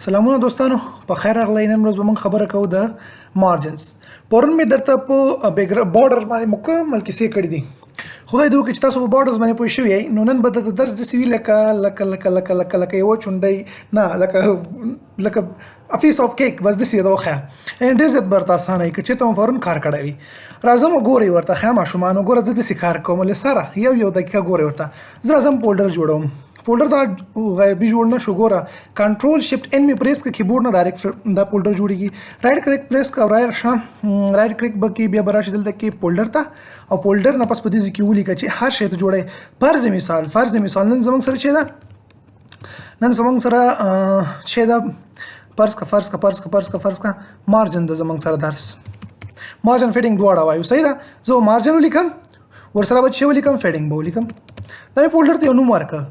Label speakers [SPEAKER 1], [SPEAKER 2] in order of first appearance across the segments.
[SPEAKER 1] سلامونه دوستانو په خیر راغلی. نن ورځ به موږ خبره کوو د مارجنز. پرون مې درته په بارډر باندې مکمل کیسې کړې دي. خدای دې وکړي چې تاسو په بارډرز باندې پوه شوي یئ. نو نن به درته درس داسې وي لکه یوه چونډۍ نه لکه افیس آف کیک بس داسې یې وښیه. ډېر زیات به ورته اسانه وي که چېرته مو فورن کار کړی وي. راځم ګورئ ورته ښه ماشومانو. ګوره زه داسې کار کوم له سره یو دقیقه ګورئ ورته. زه راځم فولډر جوړوم. فولډر دا غیبي جوړ نه شو. ګوره کنټرول شفټ ان مې پریس کړه کیبورډ نه ډایرکټ دا فولډر جوړیږي. رایټ کلیک پریس کړه او رایټ کلیک به کې بیا به راشي دلته کې فولډر ته او فولډر نه پس په دې ځای کې ولیکه چې هر شی ته جوړی. فرض مثال نن زموږ سره چې ده فرض کا مارجن د زموږ سره درس مارجن فیډینګ دواړه وایو. صحیح ده. زه مارجن ولیکم ورسره به چې ولیکم فیډینګ به ولیکم. دا مې فولډر ته یو نوم ورکړه.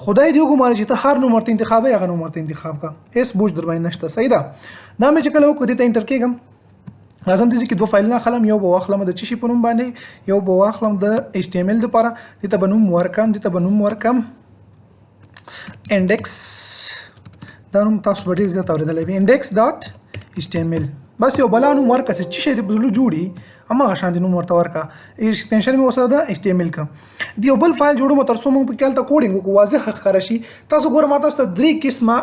[SPEAKER 1] خدای دې وګماري چې ته هر نوم ورته انتخابوې هغه نوم ورته انتخاب کړه. هېڅ بوج در باندې نشته. صحیح ده. دا مې چې کله وکړو دې ته انټر کېږم. راځم دې کې دوه فایلونه اخلم. یو به واخلم د څه شي په نوم باندې، یو به واخلم د HTML دپاره. دې ته به نوم ورکم انډکس. دا نوم تاسو به ډېر زیات اورېدلی وي. index.html. بس یو بلا نوم ورکړه چې څه شی دې په زړه جوړي هماغه شانتې نوم ورته ورکړه. ایکسټنشن مې ورسره د HTML کړه. د یو بل فایل جوړوم تر څو موږ پکې هلته کوډینګ وکړو واضح ښکاره شي. تاسو ګوره ما تاسو ته 3 قسمه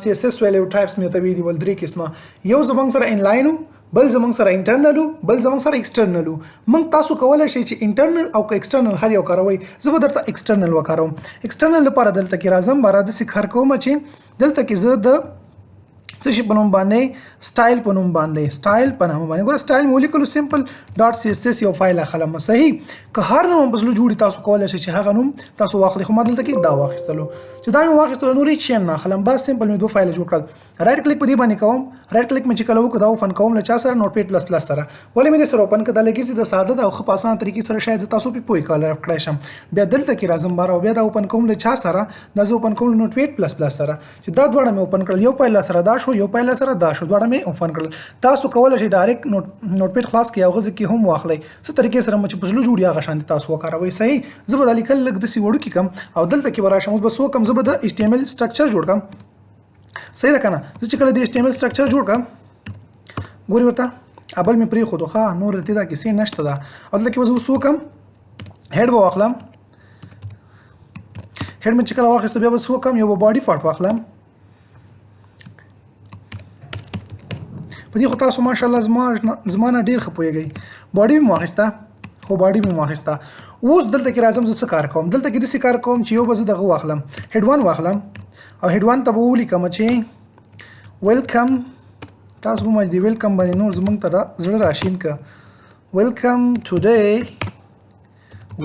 [SPEAKER 1] CSS ویلې ټایپس مې ورته ویلي ول. 3 قسمه. یو زموږ سره انلاین و، بل زموږ سره انټرنل و، بل زموږ سره ایکسټرنل و. موږ تاسو کولی شئ چې انټرنل او که ایکسټرنل هر یو کاروئ. زه به درته ایکسټرنل وکاروم. ایکسټرنل لپاره دلته کې راځم باره داسې کار کوم چې دلته کې زه د څه شي په نوم باندې سټایل په نوم باندې ګوره سټایل مې ولیکلو سمپل ډاټ CSS یو فایل اخلم. صحیح. که هر نوم په زړه جوړي تاسو کولی شئ چې هغه نوم تاسو واخلئ. خو ما دلته کې دا واخیستلو چې دا مې واخیستلو نور هېڅ شی هم نه اخلم. بس سمپل مې 2 فایل جوړ کړل. رایټ کلیک په دې باندې کوم. رایټ کلیک مې چې کله وکړو دا اوپن کوم له چا سره نوټپیډ پلس پلس سره. ولې مې دې سره اوپن کړه دا لګي چې د ساده ده او ښه په اسانه طریقې سره شاید تاسو پې پوه کړی شم. بیا دلته کې راځم بار او بیا دا اوپن کوم له چا سره دا زه اوپن کوم له نوټپیډ پلس پلس سره چې دا دواړه مې اوپن کړل. یو فایل سره دا شو، یو فایل سره دا شو. دواړه مې اوپن کړل. تاسو کولی شئ ډایرکټ نوټپیډ خلاص کړئ او هغه کې هم واخلئ. څه طریقې سره مو چې په زړه جوړي هغه شانتې تاسو وکاروئ. صحیح. زه به دا لیکل لږ داسې وړوکي کړم او دلته کې به راشم. اوس به څه وکړم؟ زه به د HTML سټرکچر جوړ کړم. صحیح ده که نه؟ زه چې کله د HTML سټرکچر جوړ کړم ګورې ورته ابل مې پرېښودو. ښه نور دې دا کیسې نشته ده. او دلته کې به زه اوس وکړم هیډ به واخلم. هیډ مې چې کله واخیسته بیا به څه وکړم؟ یو به باډي پارټ واخلم. په دې خو تاسو ماشاءالله زما نه ډېر ښه پوهېږئ. باډي مې واخیسته. اوس دلته کې راځم زه څه کار کوم؟ دلته کې داسې کار کوم چې یو به زه دغه واخلم هیډ 1 واخلم او هیډ 1 ته به ولیکم چې ویلکم. تاسو هم د ویلکم باندې نور زموږ ته دا زړه راشین که ویلکم ټوډے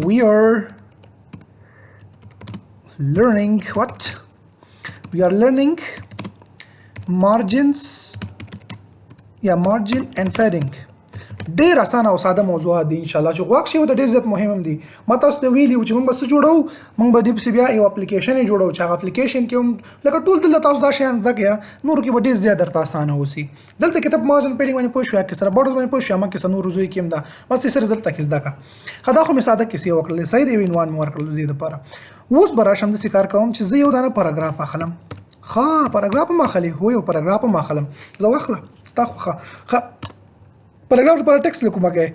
[SPEAKER 1] وی آر لرنینګ مارجن اینډ فیډینګ. ډېر اسانه او ساده موضوعات دي انشاءالله چې غوږ شي ورته ډېر زیات مهم هم دي. ما تاسو ته ویلي وو چې موږ به څه جوړوو؟ موږ به دې پسې بیا یو اپلیکیشن یې جوړوو چې هغه اپلیکیشن کې هم لکه ټول دلته تاسو دا شیان زده کړئ نورو کې به ډېر زیات درته اسانه اوسي. دلته کې ته په مارجن فیډینګ باندې پوه شوې، کې سره بارډر باندې پوه شوې، همه کې سره نورو ځایو کې هم ده. بس دې صرف دلته کې زده کړه. ښه دا خو مې ساده کیسې وکړلې. صحیح دی. عنوان مې ورکړل دې دپاره. اوس به راشم داسې کار کوم چې زه یو دانه پاراګراف اخلم. ښه پاراګراف هم اخلي. هو یو پاراګراف هم اخلم. زه واخله ستا خوښه. ښه پاراګراف لپاره ټکس لیکم. هغه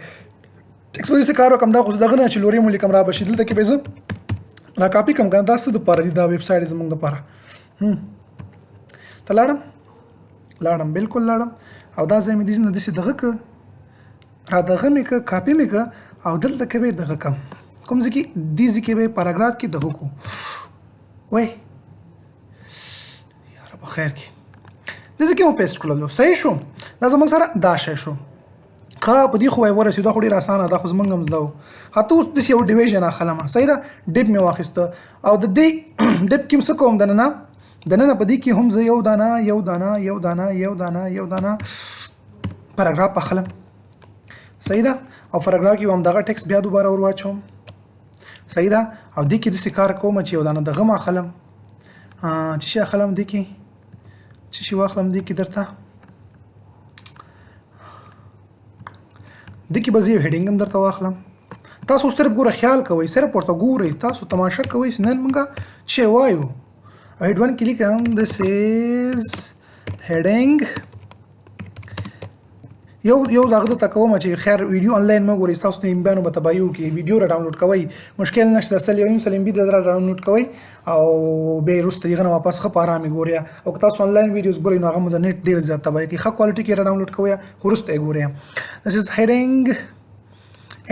[SPEAKER 1] ټکس به داسې کار وکړم دا خو دغه نه چې لوري مو لیکم را به شي. دلته کې به زه را کاپي کړم که نه دا څه دپاره دي دا ویب سایټ زموږ دپاره. ته لاړم بلکل لاړم او دا ځای مې دې نه داسې دغه که را دغه مې که کاپي مې که او دلته کې به یې دغه کړم. کوم ځای کې دې ځای کې به یې پاراګراف کې دغه کړو. وای یاره په خیر کې دې ځای کې مو پیسټ کړلو. صحیح شو. دا زموږ سره دا شی شو. ښه په دې خو وایي ورسېدو. دا خو ډېر اسانه ده. خو زموږ هم زده وو. حتی اوس داسې یو ډیویژن اخلم. صحیح ده. ډیپ مې واخیسته او د دې ډیپ کې څه کوم دننه په دې کې هم زه یو دانه پاراګراف اخلم. صحیح ده. او پاراګراف کې هم دغه ټکس بیا دوباره ور واچوم. صحیح ده. او دې کې داسې کار کوم چې یو دانه دغه م اخلم. څه شي اخلم دې کې څه شي واخلم دې کې درته دې کې به زه یو هیډینګ هم درته واخلم. تاسو صرف ګوره خیال کوئ، صرف ورته ګورئ، تاسو تماشه کوئ چې نن موږ څه وایو. هیډ 1 کې لیکم this is هډینګ یو دغه ته کوم چې خیر ویډیو انلاین مو ګورئ تاسو ته بیانو به تبایو کې ویډیو را ډاونلوډ کوئ مشکل نشته اصل یو سلیم بي در ډاونلوډ کوئ او به رسته یې غنه واپس خپ آرامي ګورئ او تاسو انلاین ویډیوز ګورئ نو هغه مو د نت ډیر زیات تبای کې ښه کوالټي کې را ډاونلوډ کوئ خو رسته یې ګورئ this is heading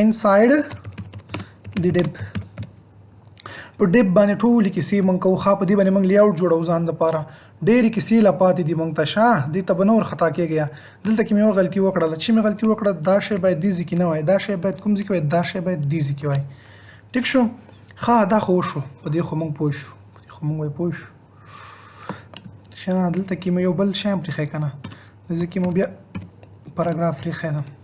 [SPEAKER 1] inside the div په ډیب باندې ټول کیسې مونږ کوو ښه په دې باندې مونږ لیاوټ جوړو ځان لپاره ډېرې کیسې لا پاتې دي مونږ ته شه دې ته به نور خطا کېږي دلته کې مې یوه غلطي وکړله چې مې غلطي وکړه دا شی باید دې ځای کې نه وای دا شی باید کوم ځای کې وای دا شی باید دې ځای کې وای ټیک شو ښه دا خو وشو په دې خو مونږ پوه شو په دې خو مونږ وای پوه شو شه دلته کې مې یو بل شی هم پرېښی که نه دې ځای کې مو بیا پاراګراف پرېښی ده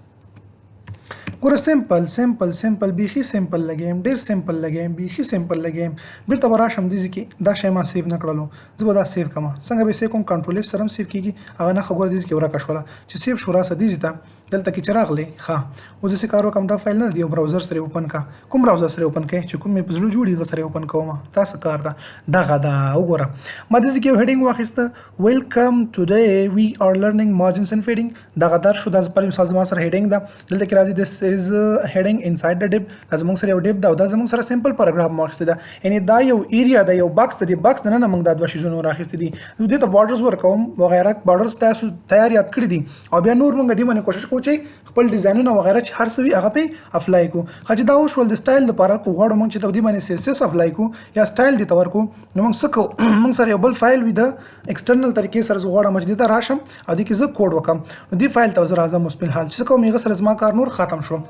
[SPEAKER 1] ګوره سمپل بیخي سمپل لګیم ډېر سمپل لګیم بیخي سمپل لګیم بیرته به راشم دې ځای کې دا شی ما سیو نه کړلو زه به دا سیو کړم څنګه به سیو کوم کنټرول ایس سره هم سیو کېږي هغه نښه ګوره دې ځای کې ورکه شوله چې سیو شو راسه دې ځای ته دلته کې چې راغلی ښه اوس داسې کار وکړم دا فایل نه دی یو براوزر سره اوپن کا کوم براوزر سره اوپن کړې چې کوم مې په زړه جوړي هغه سره اوپن کوم دا څه کار ده دغه ده وګوره ما دې ځای کې یو هیډینګ واخیسته ویلکم ټوډے وی آر لرنینګ مارجنز اینډ فیډینګ دغه در شو دا پر مثال زما سره هیډینګ ده دلته کې راځي دس از هیډینګ inside the div دا زموږ سره یو ډیب دا او دا زموږ سره سمپل پاراګراف مو اخیستی ده یعنې دا یو ایریا ده یو باکس ده دې باکس دننه موږ دا دوه شیزونه راخیستي دي دې ته بارډرز ورکوم وغیره بارډرز تاسو تیار یاد کړي دي او بیا نور موږ دې باندې کوشش کوو چې خپل ډیزاینونه وغیره چې هر څه وي هغه پې اپلای کړو ښه چې دا وشول د سټایل لپاره کو غواړو موږ چې دې باندې CSS اپلای کړو یا سټایل دې ته ورکړو نو موږ څه کوو موږ سره یو بل فایل وي د ایکسټرنل طریقې سره زه غواړم چې دې ته راشم او دې کې زه کوډ وکړم نو دې فایل ته زه راځم اوس فلحال چې څه کوم هغه سره زما کار نور ختم شو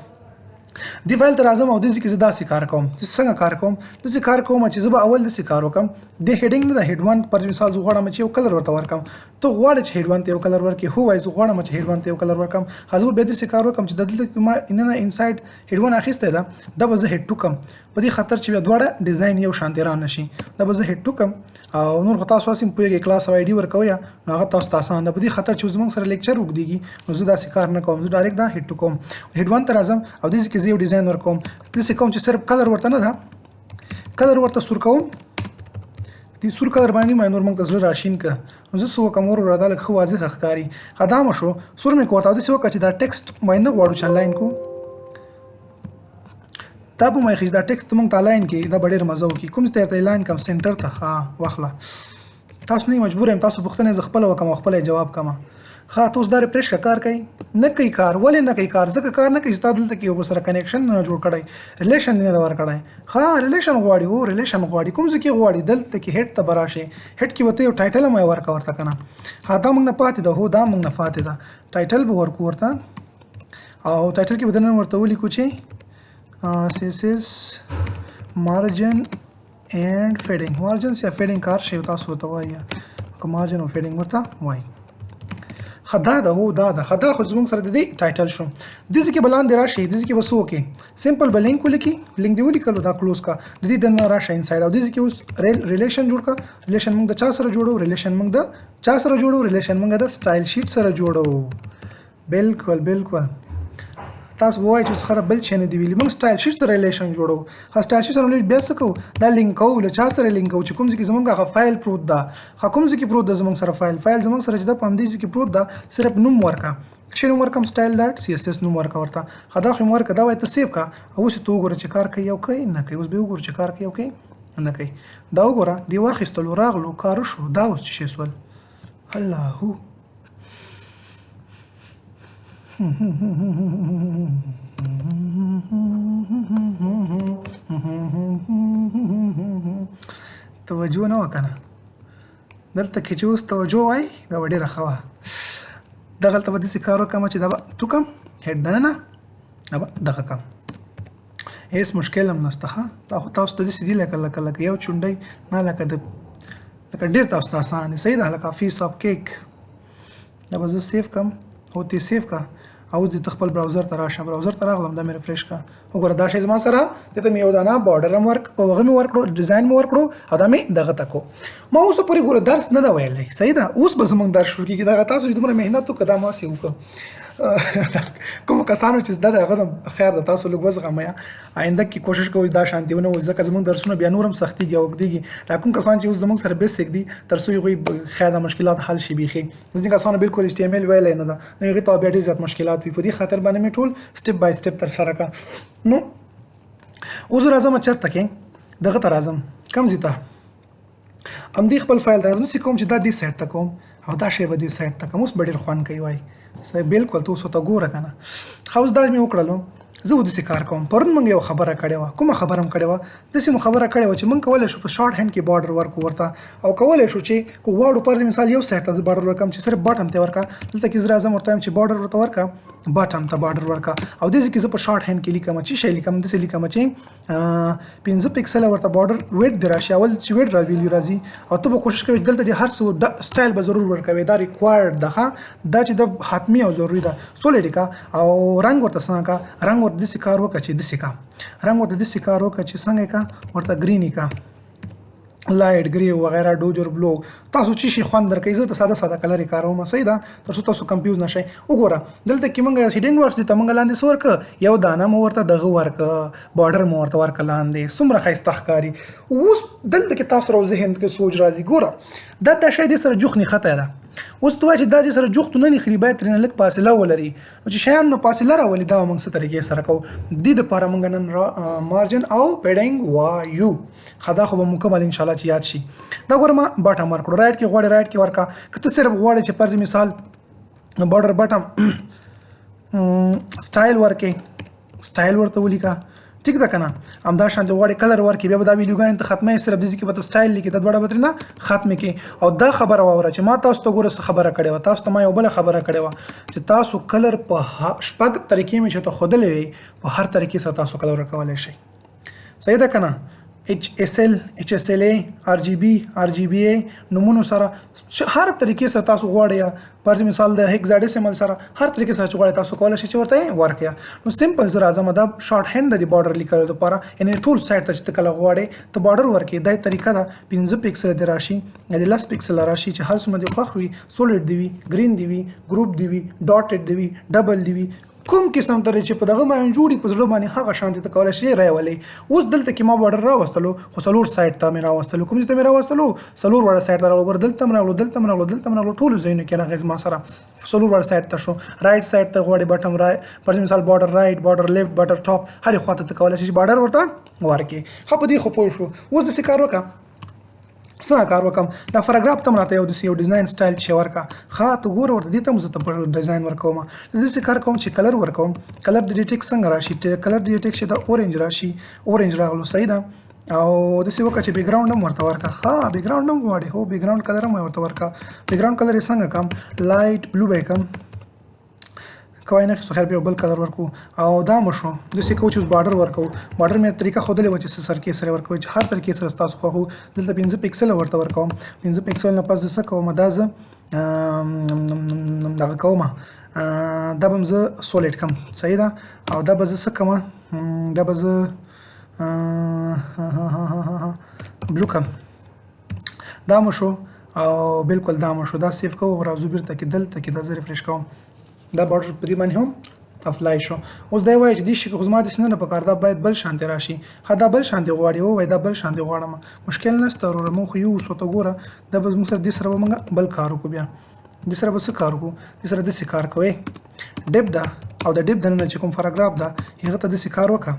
[SPEAKER 1] دی فایل ته راځم او دې کې زه داسې کار کوم څنګه کار کوم داسې کار کوم چې زه به اول داسې کار وکړم د هیډینګ نه د هیډ ون پر مثال زه غواړم چې یو کلر ورته ورکړم ته غواړې چې هیډ ون ته یو کلر ورکړې هو وایي زه غواړم چې هیډ ون ته یو کلر ورکړم زه به بیا داسې کار وکړم چې دلته ما اننه انسایډ هیډ ون اخیستی ده دا به زه هیډ ټو کړم په دې خاطر چې بیا دواړه ډیزاین یو شانتې را نه شي دا به زه هیډ ټو کړم او نور خو تاسو هسې پوهېږئ کلاس او آی ډي ورکوئ نو هغه تاسو ته اسان ده په دې خاطر چې زموږ سره لیکچر اوږدېږي نو زه داسې کار نه کوم زه ډایرکټ دا هیډ ټو کوم هیډ ون ته راځم او دې کې زه یو ډیزاین ورکوم داسې کوم چې صرف کلر ورته نه ده کلر ورته سور کوم دې سور کلر باندې ما نور موږ ته زړه راشین که نو زه څه وکړم ورور دا لږ ښه واضح ښکاري خدامه شو سور مې کوته او داسې وکړه چې دا ټیکسټ باندې نه غواړو چې انلاین کړو دا به مې خیز دا ټیکسټ موږ ته الاین کې دا به ډېر مزه وکړي کوم ځای ته الاین کړم سنټر ته ها واخله تاسو نه مجبور یم تاسو پوښتنې زه خپله وکړم او خپله جواب کړم ښه تاسو دا ریفریش کار کوي نه کوي کار ولې نه کوي کار ځکه کار نه کوي ستا دلته کې یو سره کنیکشن نه جوړ کړی ریلیشن نه ده ورکړی ښه ریلیشن غواړي او ریلیشن غواړي کوم ځای کې غواړي دلته کې هیډ ته به راشي هیډ کې ورته یو ټایټل هم ورکړه ورته که نه ها دا موږ نه پاتې ده هو دا موږ نه پاتې ده ټایټل به ورکړو ورته او ټایټل کې به دننه ورته ولیکو چې CSS margin and fading margins یا fading کار شی تاسو ورته وایي که margin او fading ورته وایي ښه دا ده هو دا ده ښه دا خو زموږ سره د دې ټایټل شو داسې کې به لاندې راشي داسې کې به څه وکړي سمپل به لینک ولیکي لینک دې ولیکلو دا کلوز کا د دې دننه راشه انسایډ او داسې کې اوس ریلیشن جوړ کا ریلیشن موږ د چا سره جوړو ریلیشن موږ د چا سره جوړو ریلیشن موږ د سټایل شیټ سره جوړو بالکل تاسو وایي چې خره بل چي نه دی ویلي موږ سټایل شیټ سره ریلیشن جوړو سټایل شیټ سره بیا څه کوو دا لینک کوو له چا سره لینک کوو چې کوم ځای کې زموږ هغه فایل پروت ده کوم ځای کې پروت ده زموږ سره فایل زموږ سره چې دا په همدې ځای کې پروت ده صرف نوم ورکړه چې نوم ورکړم سټایل ډاټ CSS نوم ورکړه ورته دا خو یې ورکړه دا وایي ته سیو کړه اوس ته وګوره چې کار کوي او کوي نه کوي اوس به وګوره چې کار کوي او کوي نه کوي دا وګوره دی واخیستلو راغلو کار شو دا اوس چې شی سول الله توجه نه وکنه دلته کې چې اوس توجه وای دا ډېره ښه وه دغلته به داسې کار وکړم چې دا به تو کم هیډ دننه دا به دغه کم هېڅ مشکل هم نشته ښه دا خو تاسو ته داسې دي لکه یو چونډی نه لکه ډېر تاسو ته اسان دي صحیح ده لکه پیس آف کیک دا به زه سیف کړم او ته سیف کړه او د خپل براوزر ته راشه براوزر ته راغلم دا مې ریفریش کړه وګوره دا شی زما سره دته مې یو دانه بارډر هم هغه مې ورکړو ډیزاین مې ورکړو او دا مې دغه تکو ما اوس پورې ګوره درس نه دا ویلی صحیح ده اوس به زموږ درس شروع کېږي دغه تاسو چې دومره محنت وکړه دا ما هسې وکړه کوم کسانو چې زده ده هغه خیر د تاسو لږ وزغمئ آینده کې کوشش کوئ دا شانتي ونه وي ځکه زموږ درسونه بیا نور هم سختېږي او اوږدېږي لا کوم کسان چې اوس زموږ سره بیسیک دي تر څو هغوی خیر د مشکلات حل شي بیخي ځینې کسانو بالکل HTML ویلی نه ده نو هغوی ته بیا ډېر زیات مشکلات وي په دې خاطر باندې مې ټول سټپ بای سټپ ترسره کړه نو اوس راځم چېرته کې دغه ته راځم کوم ځای ته همدې خپل فایل ته راځم داسې کوم چې دا دې سایډ ته کوم او دا شی به دې سایډ ته کوم اوس به ډېر خوند کوي وایي بالکل ته اوس ورته ګوره که نه ښه اوس دا مې وکړلو زه داسې کار کوم پرون موږ یو خبره کړې وه کومه خبره هم کړې وه داسې مو خبره کړې وه چې موږ کولی شو په شارټ هینډ کې بارډر ورکو ورته او کولی شو چې که غواړو پر مثال یو سایډ ته زه بارډر ورکړم چې صرف باټم ته ورکړه دلته کې زه راځم ورته وایم چې بارډر ورته ورکړه باټم ته بارډر ورکړه او داسې کې زه په شارټ هینډ کې لیکم چې شی لیکم داسې لیکم چې 15 پکسله ورته بارډر ویډ دې راشي اول چې ویډ را ویلیو راځي او ته به کوشش کوې دلته دې هر څه سټایل به ضرور ورکوې دا ریکوایرډ ده دا چې د حتمي او ضروري ده سولېډ کا او رنګ ورته څنګه کا رنګ ورته داسې کار وکړه چې داسې کا رنګ ورته داسې کار وکړه چې څنګه کا ورته ګرینی کا لایټ ګری وغیرہ ډوجر بلو تاسو چې شي خوند درکوي زه ته ساده ساده کلر یې کاروم صحیح ده تر څو تاسو کنفیوز نه شئ وګوره دلته کې موږ هیډینګ ورکس دي ته موږ لاندې څه ورکړه یو دانه مو ورته دغه ورکړه بارډر مو ورته ورکړه لاندې څومره ښایسته ښکاري اوس دلته کې تاسو راو ذهن کې سوچ راځي ګوره دا شی دې سره جوخ نښته ده اوس ته وایې چې دا دې سره جوخت نه نښلي باید ترېنه لږ فاصله ولري نو چې شیان نو فاصله راولي دا موږ څه طریقې سره کوو دې دپاره موږ نن مارجن او پیډینګ وایو ښه دا خو به مکمل انشاءالله چې یاد شي دا ګوره ما باټم ورکړو رایټ کې غواړې رایټ کې ورکړه که ته صرف غواړې چې فرض مثال بارډر باټم سټایل ورکې سټایل ورته ولیکه ټیک ده که نه همدا شانتې غواړې کلر ورکړي بیا به دا ویډیوګانې ته ختموي صرف دې کې به ته سټایل لیکې دا دواړه به ترېنه ختمې کړي او دا خبره واوره چې ما تاسو ته ګوره څه خبره کړې وه تاسو ته ما یو بله خبره کړې وه چې تاسو کلر په شپږ طریقې مې چې ته ښودلې وي په هر طریقې سره تاسو کلر ورکولی شئ صحیح ده که نه HSL HSLA RGB RGBA نومونو سره هر طریقې سره تاسو غواړئ یا پر مثال د هیکزاډیسیمل سره هر طریقې سره چې غواړئ تاسو کولی شئ چې ورته ورکړئ نو سمپل زه راځم دا شارټ هینډ د بارډر لیکلو لپاره یعنې ټول سایډ ته چې ته کله غواړې ته بارډر ورکړې دا طریقه ده 15 پکسله دې راشي یا د 10 پکسله راشي چې هر څومره دې خوښ وي سولډ دې وي ګرین دې وي ګروپ دې وي ډاټډ دې وي ډبل دې وي کوم قسم ته چې په دغه باندې جوړي په زړه باندې هغه شانتي ته کولی شي راولئ اوس دلته کې ما بارډر راوستلو خو څلور سایډ ته مې راوستلو کوم ځای ته مې راوستلو څلور واړه سایډ ته راغلو ګوره دلته هم راغلو دلته هم راغلو دلته هم راغلو ټولو ځایونو کې راغی زما سره څلور واړه سایډ ته شو رایټ سایډ ته غواړې بټم پر مثال بارډر رایټ بارډر لیفټ بارډر ټاپ هرې خوا ته ته کولی شي چې بارډر ورته ورکړې ښه په دې خو پوه شو اوس داسې کار وکړه څنګه کار وکړم دا فراګراف ته م راته یو داسې یو ډیزاین سټایل چې ورکړه ښه ته ګوره ورته دې ته هم زه ته ډیزاین ورکوم داسې کار کوم چې کلر ورکوم کلر د ډې ټیکس څنګه راشي کلر د ډې ټیکس چې دا اورنج راشي اورنج راغلو صحیح ده او داسې وکړه چې بیکګراوند هم ورته ورکړه ښه بیکګراوند هم غواړې هو بیکګراوند کلر هم ورته ورکړه بیکګراوند کلر یې څنګه کړم لایټ بلو به یې کړم کوای نه خیر به بل کلر ورکو او دا مشو داسې کوو چې اوس بارډر ورکو بارډر مې طریقه ښودلې وه چې څه سرکې سره ورکوئ چې هر طریقې سره ستاسو خوښ وو دلته 15 پکسله ورته ورکوم 15 پکسل نه پس زه څه کوم دا زه دغه کوم دا به م زه سولېډ کړم صحیح ده او دا به زه څه کوم دا به زه بلو کړم دا مو شو او بالکل دا مو شو دا سیف کوو راځو بیرته کې دلته کې دا زه ریفریش کوم دا بارډر په دې باندې هم افلای شو اوس دی وایي چې دې شي خو زما داسې نه پکار دا باید بل شانتې راشي ښه دا بل شانتې غواړي ووایي دا بل شانتې غواړم مشکل نشته وروره موږ خو یو اوس ورته ګوره دا به زموږ سره دې سره به موږ بل کار وکړو بیا دې سره به څه کار وکړو دې سره داسې کار کوئ ډیپ ده او د ډیپ دننه چې کوم فراګراف ده هغه ته داسې کار وکړه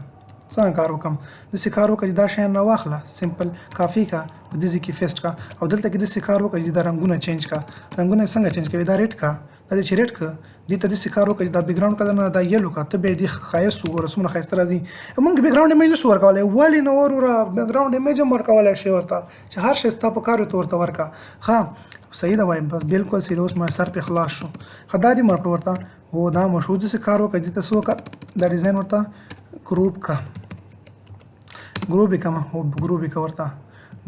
[SPEAKER 1] څنګه کار وکړم داسې کار وکړه چې دا شیان راواخله سمپل کافي کا په دې ځای کې فیسټ کا او دلته کې داسې کار وکړه چې دا رنګونه چینج کا رنګونه څنګه چینج کوي دا ریډ کا دا چې ریډ کا دې ته داسې کار وکړه چې دا بیکګراوند کلر نه دا یلو کا ته به دې ښایست وګوره څومره ښایسته راځي موږ بیکګراوند ایمیج نشو ورکولی ولې نه وروره بیکګراوند ایمیج هم ورکولی شي ورته چې هر شی ستا په کار ته ورته ورکړه ښه صحیح ده وایم بس بالکل صحیح ده اوس ما سر پې خلاص شو ښه دا دې مه کړو ورته هو دا مو شو داسې کار وکړه دې ته څه وکړه دا ډیزاین ورته ګروپ کا ګروپ یې کړمه هو ګروپ یې کړه ورته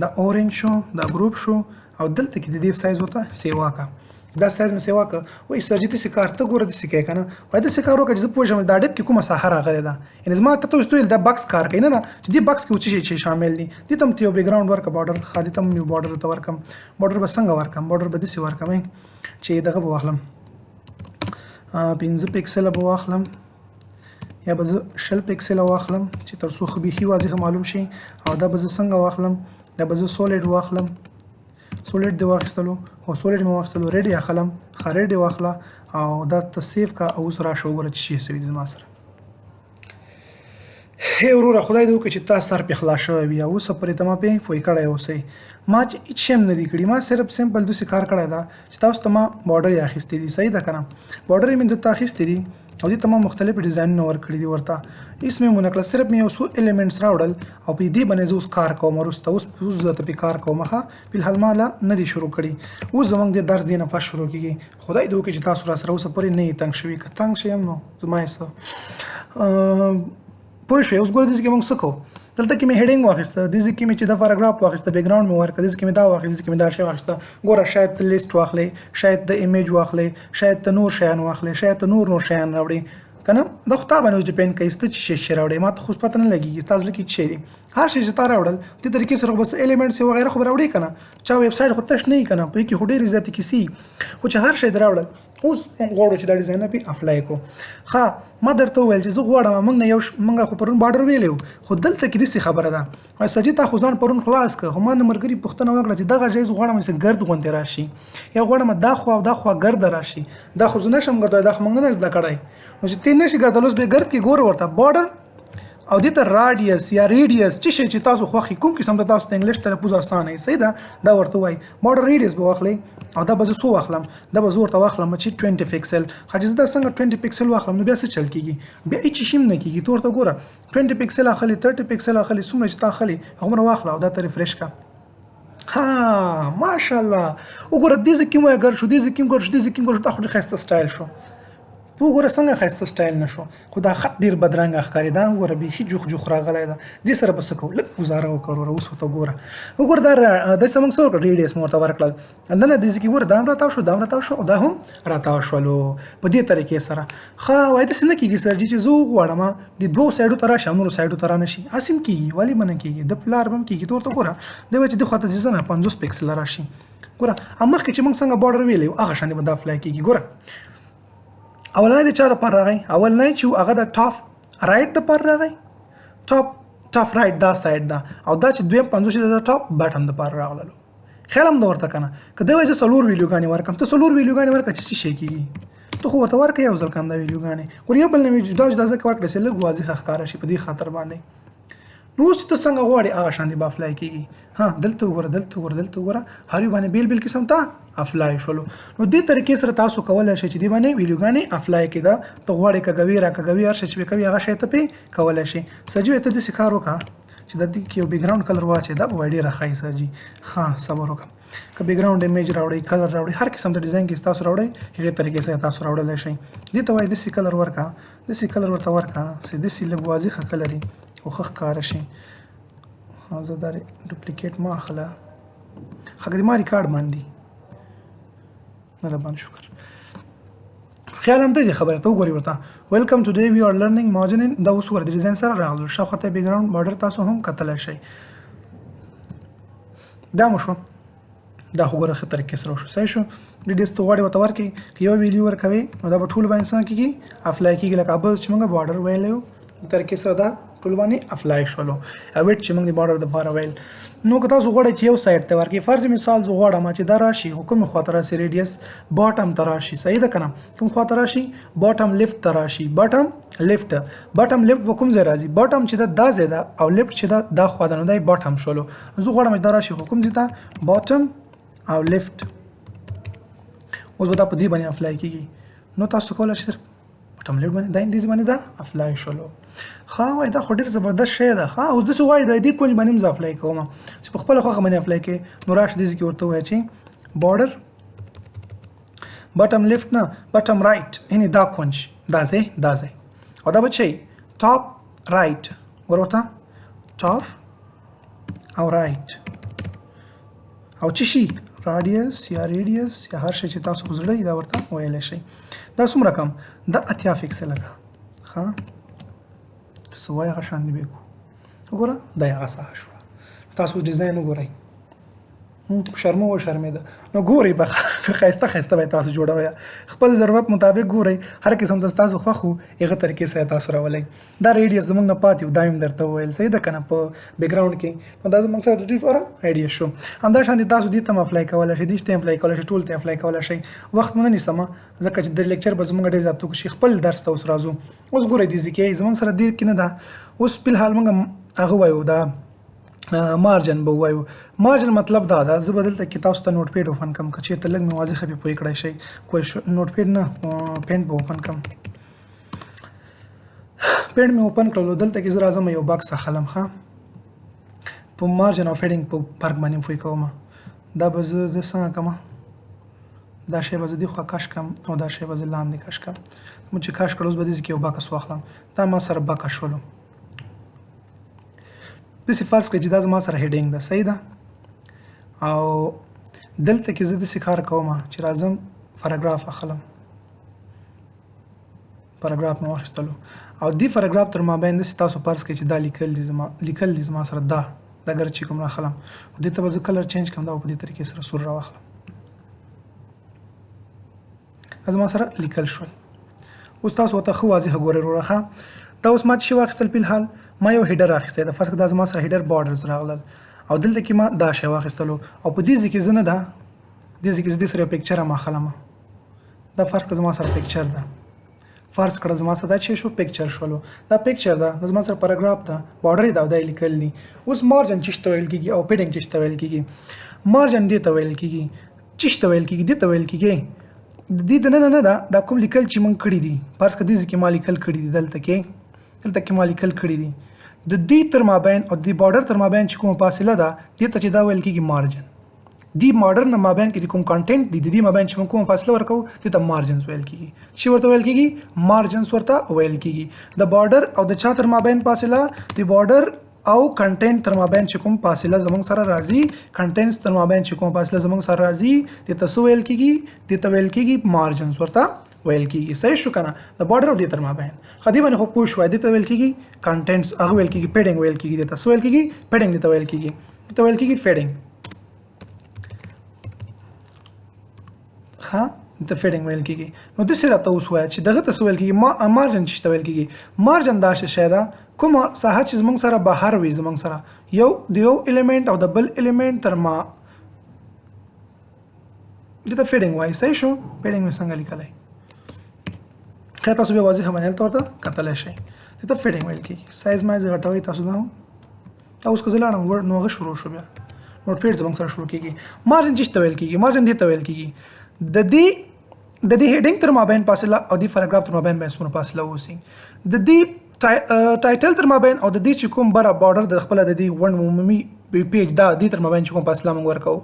[SPEAKER 1] دا اورنج شو دا ګروپ شو او دلته کې د دې سایز ورته سیوا کا دا سایز مې سیوا کړه وایي سر چې داسې کار ته ګوره داسې کوې که نه وایي داسې کار وکړه چې زه پوه شم دا ډیپ کې کومه ساحه راغلې ده یعنې زما ته اوس ویل دا بکس کار کوي نه چې دې بکس کې څه شی شامل دي دې ته هم ته یو بیکګراوند ورکړه بارډر ښه دې ته هم یو بارډر ته ورکړم بارډر به څنګه ورکړم بارډر به داسې ورکړم چې دغه به واخلم 15 پکسله به واخلم یا به زه 20 پکسله واخلم چې تر څو ښه بیخي واضح معلوم شي او دا به زه څنګه واخلم دا به زه سولیډ واخلم سولیډ دی واخیستلو او سولیډ مې واخیستلو ریډ یې اخلم ښه ریډ یې واخله او دا ته سیف کا او اوس راشه وګوره چې شي سوي دي زما سره هی وروره خدای دې وکړي چې تا سر پې خلاص شوی وي او اوسه پورې ته ما پې پوی کړی اوسئ ما چې هېڅ شی هم نه دي کړي ما صرف سمپل داسې کار کړی ده چې تاسو ته ما بارډر یې اخیستې دي صحیح ده که نه بارډر یې مې دلته اخیستې دي او دې ته ما مختلف ډیزاینونه ورکړي دي ورته هېڅ مې ونه کړل صرف مې یو څو ایلیمنټس راوړل او په دې باندې زه اوس کار کوم وروسته اوس درته پې کار کوم ښه فلحال ما لا نه دي شروع کړي اوس زموږ د درس دې نه فست شروع کېږي خدای دې وکړي چې تاسو راسره اوسه پورې نه یې تنګ شوي که تنګ شئ هم نو زما یې څه پوه شوې اوس ګوره دې کې موږ څه کوو دلته کې مې هیډینګ واخیسته دې کې مې چې دا پاراګراف واخیسته بیک ګراوند مې ورکړه دې کې مې دا واخیسته دې کې مې دا شی واخیسته ګوره شاید ته لیست واخلې شاید د ایمیج واخلې شاید ته نور شیان واخلې شاید ته نور شیان راوړې که نه دا خو تا باندې اوس ډیپینډ کوي ته چې شی راوړې ما ته خو پته نه لګېږي تا زړه کې څه شی دي هر شی چې تا راوړل دې طریقې سره خو بس ایلیمنټس وغیره خو به راوړې که نه چا ویب سایټ خو تش نه وي که نه په کې خو ډېرې زیاتې کیسې خو چې هر شی دې راوړل اوس غواړو چې دا ډیزاین پې اپلای کړو ښه ما درته وویل چې زه غواړم موږ خو پرون بارډر ویلی خو دلته کې داسې خبره ده سجي تا خو ځان پرون خلاص کړه خو ما د ملګري پوښتنه وکړه چې دغه ځای زه غواړم چې ګرد غوندې راشي یا غواړم دا خوا او دا خوا ګرده راشي دا خو زه نشم ګرځولی دا خو موږ نه زده کړی نو چې ته نشي ګرځولی اوس بیا ګرد کې ګوره ورته بارډر او دې ته راډیس یا ریډیس څه شی چې تاسو خوښي کوم قسم د تاسو ته انګلیش تلفظ اسانه وي صحیح ده دا ورته وایي بارډر ریډیس به واخلئ او دا به زه څو واخلم دا به زه ورته واخلم چې 20 پکسل ښه چې زه دا څنګه 20 پکسل واخلم نو بیا څه چل کېږي بیا هېڅ شي هم نه کېږي ته ورته ګوره 20 پکسل اخلي 30 پکسل اخلي څومره چې تا اخلي هغومره واخله او دا ته ریفرش کړه ها ماشاءالله وګوره دې ځای کې مو اګر شو دې ځای کې ګور شو دې ځای کې ګور شو دا خو ډېر ښایسته سټایل شو وګوره څنګه ښایسته سټایل نه شو خو دا خط ډېر بدرنګه ښکاري دا وګوره بیخي جوخ راغلی ده دې سره به څه کوو لږ ګزاره وکړو اوس ورته ګوره وګوره دا داسې موږ څه وکړه ریډیس مو ورته ورکړل نه دې کې ګوره دا هم راتاو شو دا هم راتاو شو او دا هم راتاو شولو په دې طریقې سره ښه وایي داسې نه کېږي سر جي چې زه وغواړم د دوو سایډو ته راشي او نورو سایډو ته رانشي هسې هم کېږي ولې به نه کېږي د پلار به هم کېږي ته ورته ګوره دی وایي چې دې خوا ته ځي نه 50 پکسله راشي ګوره مخکې چې موږ څنګه بارډر ویلی هغه شانې به دا اپلای کېږي ګوره اولنی د چا دپاره راغی اولنی چې هغه د ټاپ رایټ دپاره راغی ټاپ رایټ دا سایډ ده او دا چې دویم 50 چې د ټاپ بټم دپاره راغللو خیال هم د ورته که نه که دی وایي زه 4 ویډیوګانې ورکړم ته 4 ویډیوګانې ورکړه چې څه شی کېږي ته خو ورته ورکړه یو ځل کم دا ویډیوګانې ګور یو بل نه مې جدا ځکه ورکړه چې لږ واضحه ښکاره شي په دې خاطر باندې نو اوس ته څنګه غواړې هغه شان دې به اپلای کېږي ها دلته وګوره دلته وګوره هر یو باندې بیل قسم ته اپلای شولو نو دې طریقې سره تاسو کولی شئ چې دې باندې ویډیوګانې اپلای کړه ته غواړې کږوي راکږوي هر شی چې به کوي هغه شی ته پې کولی شئ سجي ته داسې کار وکړه چې د دې کې یو بیک ګراوند کلر واچوې دا به وایي ډېره ښایي سجي ښه صبر وکړه که بیک ګراوند ایمیج راوړئ کلر راوړئ هر قسم د ډیزاین کې تاسو راوړئ هغې طریقې سره تاسو راوړلی شئ دې ته وایي داسې کلر ورکړه داسې کلر ورته ورکړه چې داسې لږ واضحه کلر وي او ښه ښکاره شي او زه دا ډوپلیکیټ ما اخله ښه که د ما ریکارډ باندې نه ده باندې شکر خیال هم دی خبره ته وګورئ ورته ویلکم ټوډے وی آر لرنینګ مارجنین دا اوس وګوره د ډیزاین سره راغلو شاوخوا ته بیک ګراوند بارډر تاسو هم کتلی شئ دا مو شو دا خو ګوره ښه طریقې سره وشو صحیح شو ډیډیس ته غواړئ ورته ورکړئ که یو ویډیو ورکوئ نو دا به ټولو باندې څنګه کېږي اپلای کېږي لکه ابل چې موږ بارډر ویلی وو د طریقې سره دا ټول باندې اپلای شولو اویټ چې موږ د بارډر دپاره ویل نو که تاسو غواړئ چې یو سایډ ته ورکړئ فرض مثال زه غواړم چې دا راشي خو کومې خوا ته راشي ریډیس باټم ته راشي صحیح ده که نه کوم خوا ته راشي باټم لیفټ ته راشي باټم لیفټ به کوم ځای راځي باټم چې دا ځای ده او لیفټ چې دا خوا ده نو دا یې باټم شولو زه غواړم چې دا راشي خو کوم ځای ته باټم او لیفټ اوس به دا په دې باندې اپلای کېږي نو تاسو کولی شئ باټم لیفټ باندې دا اندیز باندې دا اپلای شولو ښه وایي دا خو ډېر زبردست شی ده ښه اوس داسې وایي د دې کونج باندې هم زه اپلای کوم چې په خپله خوښه باندې اپلای کوې نو راشه دې کې ورته ووایه چې بارډر بټم لیفټ نه بټم رایټ یعنې دا کونج دا ځای او دا به څه ټاپ رایټ ګوره ورته ټاپ او رایټ او څه شي راډیس یا هر شی چې تاسو په زړه دا ورته ویلی شئ دا څومره کم دا 80 پکسله ده ښه څه وایي هغه شان دې به کړو وګوره دا یې هغه ساحه شوه تاسو ډیزاین وګورئ شرمېده نو ګورئ به ښایسته به تاسو جوړوي خپل ضرورت مطابق ګورئ هر قسم د تاسو خوښ وو هغه طریقې سره تاسو راولئ دا ریډیس زموږ نه پاتې و دا هم درته وویل صحیح ده که نه په بیکګراونډ کې نو دا زموږ سره د دوی لپاره ریډیس شو همدا شان دي تاسو دې ته هم اپلای کولی شئ دې ته هم اپلای کولی شئ ټول ته اپلای کولی شئ وخت مو نه نیسم ځکه چې د لیکچر به زموږ ډېر زیات وکړو خپل درس ته اوس راځو اوس ګورئ دې ځای کې زموږ سره دې کې نه ده اوس فلحال موږ هغه وایو دا مارجن به وایو مارجن مطلب دا ده زه به دلته کې تاسو ته نوټ پیډ اوپن کړم که چېرته لږ مې واضحه پې پوه کړی شئ کوی نوټ پیډ نه پینټ به اوپن کړم پینټ مې اوپن کړلو دلته کې زه راځم یو باکس اخلم ښه په مارجن او فیډینګ په فرق باندې پوه کوم دا به زه د څنګه کوم دا شی به زه دې خوا کش کړم او دا شی به زه لاندې کش کړم مو چې کش کړ اوس به دې کې یو باکس واخلم دا ما سره باکس شولو داسې فرض کړئ چې دا زما سره هیډینګ ده صحیح ده او دلته کې زه داسې کار کوم چې راځم پاراګراف اخلم پاراګراف مې واخیستلو او دې پاراګراف تر مابین داسې تاسو فرض کړئ چې دا لیکل دي زما سره دا ګر چې کوم راخلم دې ته به زه کلر چینج کړم دا په دې طریقې سره سور راواخلم دا زما سره لیکل شول اوس تاسو ورته ښه واضحه ګورئ وروره دا اوس ما چې شی واخیستل فلحال ما یو هیډر اخیستی ده فرض کړه دا زما سره هیډر بارډرز راغلل او دلته کې ما دا شی واخیستلو او په دې ځای کې زه نه ده دې ځای کې زه دې سره یو پکچر هم اخلم دا فرض کړه زما سره پکچر ده فرض کړه زما سره دا چې شو پکچر شولو دا پکچر ده زما سره پاراګراف ده بارډر دا د لیکل دي اوس مارجن چې ته ویل کیږي او پیډینګ چې ته ویل کیږي مارجن دې ته ویل کیږي چې ته ویل کیږي دې ته ویل کیږي دې نه دا کوم لیکل چې مونږ کړی دي فرض کړه دې کې ما لیکل کړی دي دلته کې ما لیکل کړی دي د دې تر مابین او د بارډر تر مابین چې کوم فاصله ده دې ته چې دا ویل کیږي مارجن دی بارډر نه مابین کې کوم کانټینټ دی د دې مابین چې کوم فاصله ورکو دې ته مارجنز ویل کیږي چې ورته ویل کیږي مارجنز ورته ویل کیږي د بارډر او د چا تر مابین فاصله د بارډر او کنټینټ تر مابین چې کوم فاصله زموږ سره راځي کنټینټس تر مابین چې کوم فاصله زموږ سره راځي دې ته څه ویل کیږي دې ته ویل کیږي مارجنز ورته ویل کیږي صحیح شو کنه د بارډر او د تر مابین خدي باندې خو پوه شو دې ته ویل کیږي کنټینټس هغه ویل کیږي پیډینګ ویل کیږي دې ته څه ویل کیږي پیډینګ دې ته ویل کیږي دې ته ویل کیږي فیډینګ ها د فیډینګ ویل کیږي نو د سره تاسو وایي چې دغه تاسو ویل کیږي مارجن چې ویل کیږي مارجن دا شی ده کوم ساحه چې زموږ سره بهر وي زموږ سره یو الیمنٹ او د بل الیمنٹ تر ما دته فیډینګ وایي صحیح شو فیډینګ مې څنګه لیکلای که تاسو به واضح باندې تورته کتل شي دته فیډینګ ویل کیږي سایز مې غټوي تاسو دا اوس که زلاړم ور نوغه شروع شو بیا نوټ پیډ زموږ سره شروع کیږي مارجن چې ویل کیږي مارجن دې ته ویل کیږي د دې هیډینګ تر مابین فاصله او د پاراګراف تر مابین څومره فاصله وسی د دې ټایټل تر مابین او د دې چې کوم بره بارډر د خپل د دې ون عمومي پیج دا د تر مابین چې کوم فاصله موږ ورکو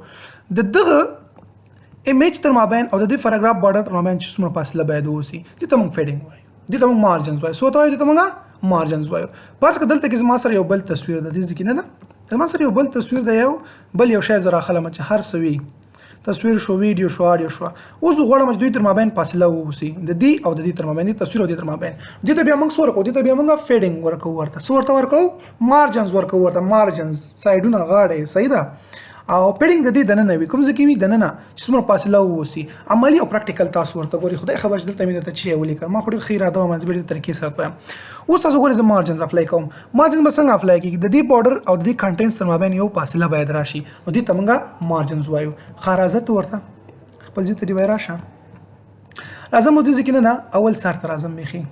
[SPEAKER 1] د دغه ایمیج تر مابین او د دې پاراګراف بارډر تر مابین چې څومره فاصله باید وسی دې ته موږ فیډینګ وایو دې ته موږ مارجنز وایو سو ته وایو دې ته موږ مارجنز وایو پس که دلته کې زما سره یو بل تصویر د دې ځکه نه زما سره یو بل تصویر د یو بل یو شی زرا خلم چې هر سوي تصویر شو ویډیو شو اډیو شو اوس غواړم چې دوی تر مابین فاصله ووسی د دې او د دې تر مابین تصویر او د تر مابین دې ته بیا موږ سور کو دې ته بیا موږ فیډینګ ورکو ورته سورته ورکو مارجنز ورکو ورته مارجنز سایډونه غاړه صحیح ده او پیډینګ د دې دنه نه وي کوم ځکه وي دنه نه چې څومره فاصله ووسی عملی او پریکټیکل تاسو ورته ګوري خدای خبر چې دلته مې ته چی ولیکم ما خو ډیر خیر اده ما ځبې طریقې سره کوم اوس تاسو ګورئ زه مارجنز اپلای کوم مارجن به څنګه اپلای کیږي د دې بارډر او د دې کنټینټس تر مابین یو فاصله باید راشي او دې ته موږ مارجنز وایو خارازت ورته خپل ځای ته دی وای راشه راځم د دې کې نه اول سر ته راځم میخي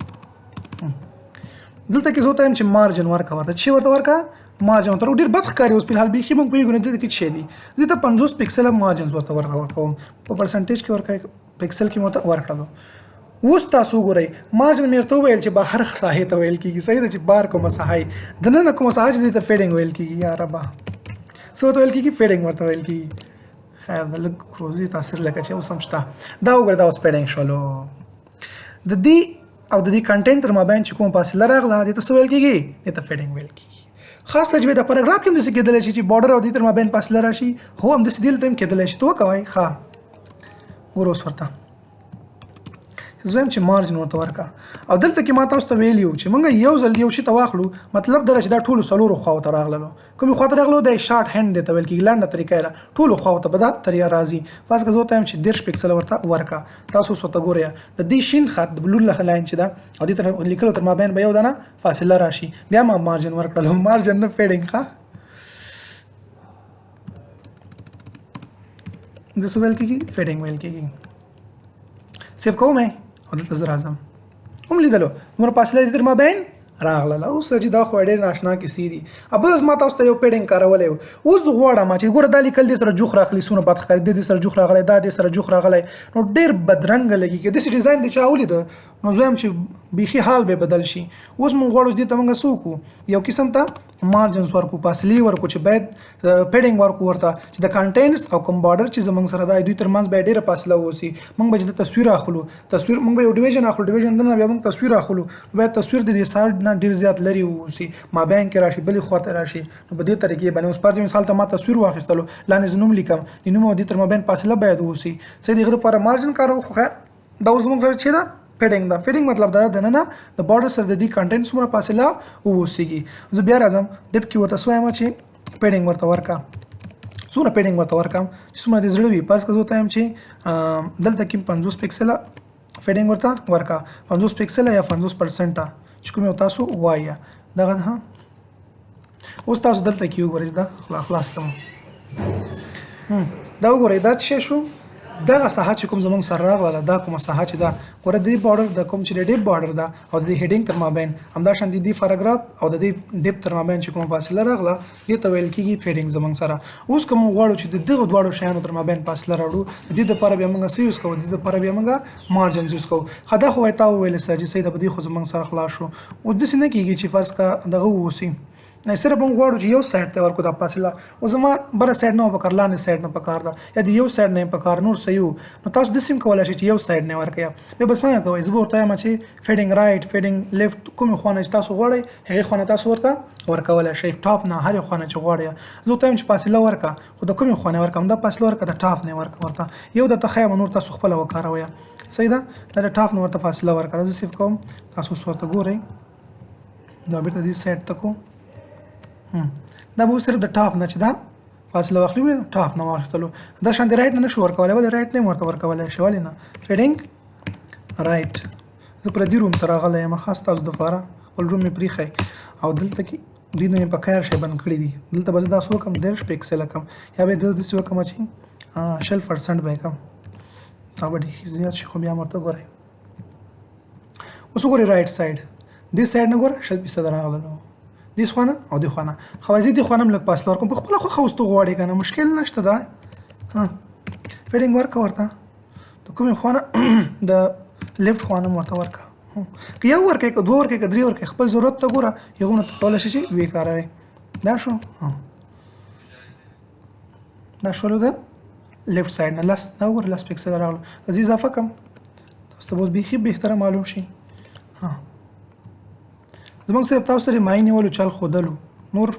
[SPEAKER 1] دلته کې زه ته چې مارجن ورکا ورته چې ورته ورکا مارجن تر ډیر بد ښکاري اوس په حال به موږ پیګونه دي کې څه دي زه ته 50 پکسل مارجنز ورته ورکوم په پرسنټیج کې ورکړم پکسل کې مته ورکړم اوس تاسو ګورئ مارجن مې ورته ویل چې بهر ساحه ته ویل کیږي صحیح ده چې بار کومه ساحه د نن کومه ساحه دې ته فیډینګ ویل کیږي یا ربا سو ته ویل کیږي فیډینګ ورته ویل کیږي خیر د لږ کروزي تاثیر لکه چې اوس هم شته دا وګوره دا اوس فیډینګ شولو د دې او د دې کنټینټ تر مابین چې کوم فاصله راغله دې ته ویل کیږي دې ته فیډینګ ویل کیږي خاص تجربه د پاراګراف کې هم څه کېدل شي چې بارډر او د تر مابین فاصله راشي هو هم د سیدل تم کېدل شي تو کوي ښه ګوروس ورته زم چې مارجن ورته ورکا او دلته کې ما تاسو ته ویلیو چې مونږ یو ځل یو شی ته واخلو مطلب دا چې دا ټول سلورو خواو ته راغلو کوم خواو ته راغلو د شارټ هند ته ویل کې لاندې طریقه را ټول خواو ته به دا طریقه راځي فاس که زه ته چې 10 پکسل ورته ورکا تاسو څه ګورئ د دې شین خط د بلو لاین چې دا او دې تر لیکلو تر مابین به یو دانه فاصله راشي بیا ما مارجن ورکړل مارجن نه فیډینګ ښه د څه ویل کېږي فیډینګ ویل کېږي سیف کوم او دلته زه راځم هم لیدلو نور فاصله دې تر مابین راغله اوس چې دا خو ډېر ناشنا کیسې دي ابل ما تاسو ته یو پیډینګ کارولی اوس غواړم چې ګوره دا لیکل دې سره جوخ راغلی سونه بد ښکاري دې سره جوخ راغلی دا دې سره جوخ راغلی نو ډېر بدرنګه لګي کې داسې ډیزاین د چا ولیده نو زه هم چې بیخي حال به بدل شي اوس مونږ غواړو دې ته مونږ څه وکړو یو قسم ته مارجنز ورکو فاصلې ورکو چې باید پیډینګ ورکو ورته چې د کانټینټس او کوم بارډر چې زمونږ سره دا دوی ترمنځ باید ډېره فاصله ووسي مونږ به د تصویر اخلو تصویر مونږ به یو ډیویژن اخلو ډیویژن نه بیا مونږ تصویر اخلو باید تصویر د دې سایډ نه ډېر زیات لري ووسي ما بین کې راشي بلې خواته راشي نو په دې طریقې باندې اوس پر مثال ته ما تصویر واخیستلو لاندې زه نوم لیکم د نوم او د تر مابین فاصله باید ووسي څه دغه لپاره مارجن کارو خو خیر دا اوس مونږ چې دا فیډینګ دا فیډینګ مطلب دا د نه د بارډر سره د دې کانټینټ سره فاصله ووسیږي زه بیا راځم ډیپ کې ورته سوایم چې فیډینګ ورته ورکا څومره فیډینګ ورته ورکم چې څومره د زړه وي پاس که زه ته چې دلته کې 50 پکسل فیډینګ ورته ورکا 50 پکسل یا 50% چې کوم تاسو وایي دغه ها اوس تاسو دلته کې وګورئ دا خلاص کوم دا وګورئ دا څه شو دغه ساحه چې کوم زمونږ سره راغله دا کومه ساحه چې دا ګوره د دې بارډر د کوم چې ډیپ بارډر ده او د هډینګ تر مابین همدا شان د دې پاراګراف او د دې ډیپ تر مابین چې کومه فاصله راغله دې ته ویل کېږي فیډینګ زمونږ سره اوس کوم غواړو چې د دغه دواړو شیانو تر مابین فاصله راوړو د دې لپاره بیا موږ څه یوز کوو د دې لپاره بیا موږ مارجنز یوز کوو خدا خو تا ویل سره چې سید په دې خو زمونږ سره خلاص شو او د څه نه کېږي چې فرض کا دغه ووسی نه صرف موږ غواړو چې یو سایډ ته ورکو د فاصله او زما بل سایډ نه پکار لاندې سایډ نه پکار ده یا د یو سایډ نه پکار نور سيو نو تاسو د سیم کولای شئ چې یو سایډ نه ورکړئ به بس څنګه کوئ زه ورته یم چې فیډینګ رائټ فیډینګ لیفت کوم خوانه چې تاسو غواړئ هغه خوانه تاسو ورته ورکولای شئ ټاپ نه هر خوانه چې غواړئ زه ته یم چې فاصله ورکا خو د کوم خوانه ورکم د فاصله ورکا د ټاپ نه ورکا ورته یو د تخیل نور تاسو خپل وکاروي صحیح ده د ټاپ نه ورته فاصله ورکا زه صرف کوم تاسو ورته ګورئ دا بیرته دې سایډ ته کو دا به صرف د ټاپ نه چې دا فاصله واخلو ټاپ نه واخیستلو دا شان د رائټ نه شو ورکولای ول رائټ نه ورته ورکولای شوال نه فیډینګ رائټ زه پر دې روم تر غلې یم خاص تاسو د فاره ول روم می پریخي او دلته کې دې نه په کار شي بن کړی دي دلته به دا سو کم 10 پکسل کم یا به د سو کم چې 60% به کم دا به ډیر زیات شي خو بیا مرته غوري اوس غوري رائټ ساید دې ساید نه ګور 60% راغلو دې خوانه او دې خوانه خوازي دې خوانم لک پاس لور کوم په خپل خو خوستو غواړي کنه مشکل نشته دا ها فیډینګ ورک ورته د کوم خوانه د لیفت خوانه ورته ورکا که یو ورکه که دوه ورکه که درې ورکه خپل ضرورت ته ګوره یو نه کولای شي چې وی کاروي دا شو دا شو د لیفت ساید نه لاس دا ور لاس پکسل راغلو زی اضافه کم تاسو ته به خي به احترام معلوم شي ها زمونږ سره تاسو سره ماینه ولو چل خودلو نور